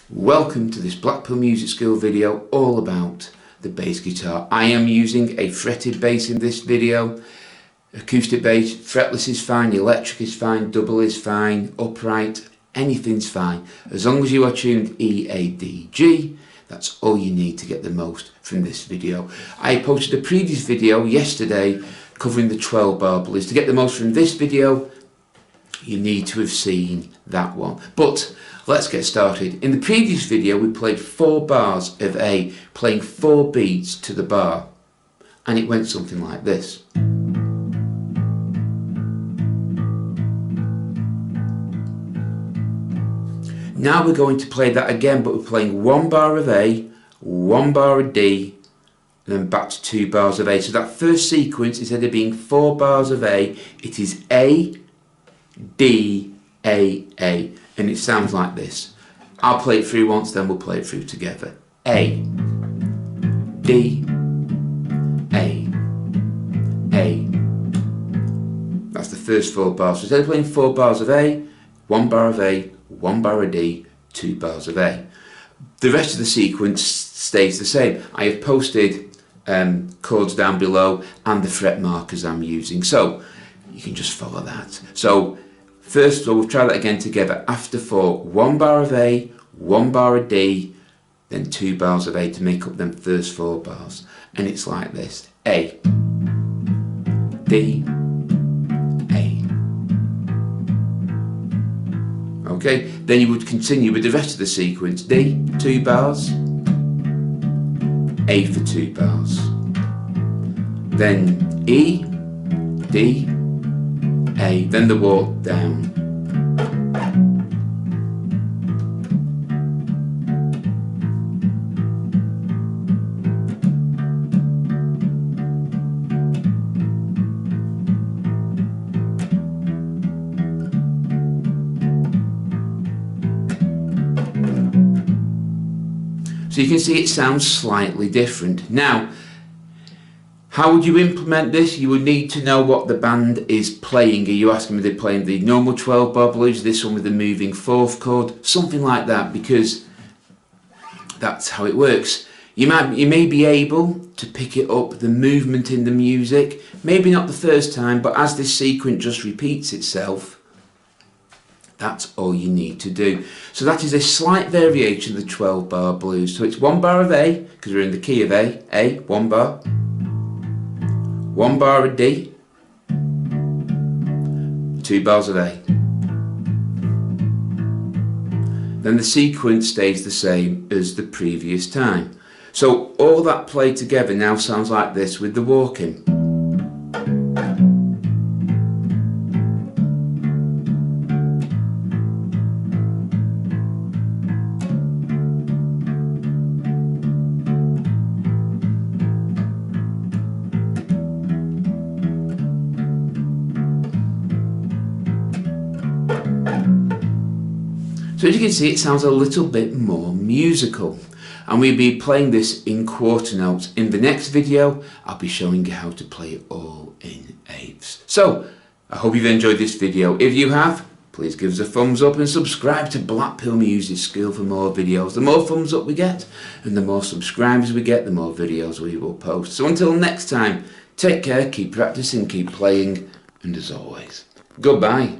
Welcome to this Blackpool music school video all about the bass guitar. I am using a fretted bass in this video. Acoustic bass, fretless is fine, electric is fine, double is fine, upright, anything's fine. As long as you are tuned E, A, D, G, that's all you need to get the most from this video. I posted a previous video yesterday covering the 12 bar blues. To get the most from this video, you need to have seen that one. But let's get started. In the previous video we played 4 bars of A, playing 4 beats to the bar, and it went something like this. Now we're going to play that again, but we're playing 1 bar of A, 1 bar of D, and then back to 2 bars of A. So that first sequence, instead of being 4 bars of A, it is A, D, A, and it sounds like this. I'll play it through once, then we'll play it through together. A, D, A. That's the first 4 bars. So instead of playing 4 bars of A, 1 bar of A, 1 bar of D, 2 bars of A. The rest of the sequence stays the same. I have posted chords down below and the fret markers I'm using, so you can just follow that. So first of all, we'll try that again together. After 4, 1 bar of A, 1 bar of D, then 2 bars of A to make up them first 4 bars. And it's like this. A, D, A. Okay, then you would continue with the rest of the sequence. D, 2 bars, A for 2 bars. Then E, D, A, then the walk down. So you can see it sounds slightly different. Now, how would you implement this? You would need to know what the band is playing. Are you asking me they're playing the normal 12 bar blues, this one with the moving 4th chord, something like that, because that's how it works. You may be able to pick it up, the movement in the music, maybe not the first time, but as this sequence just repeats itself, that's all you need to do. So that is a slight variation of the 12 bar blues. So it's 1 bar of A, because we're in the key of A, 1 bar. 1 bar of D, 2 bars of A. Then the sequence stays the same as the previous time. So all that played together now sounds like this with the walking. So as you can see, it sounds a little bit more musical, and we'll be playing this in quarter notes. In the next video, I'll be showing you how to play it all in eighths. So I hope you've enjoyed this video. If you have, please give us a thumbs up and subscribe to Blackpool Music School for more videos. The more thumbs up we get and the more subscribers we get, the more videos we will post. So until next time, take care, keep practicing, keep playing, and as always, goodbye.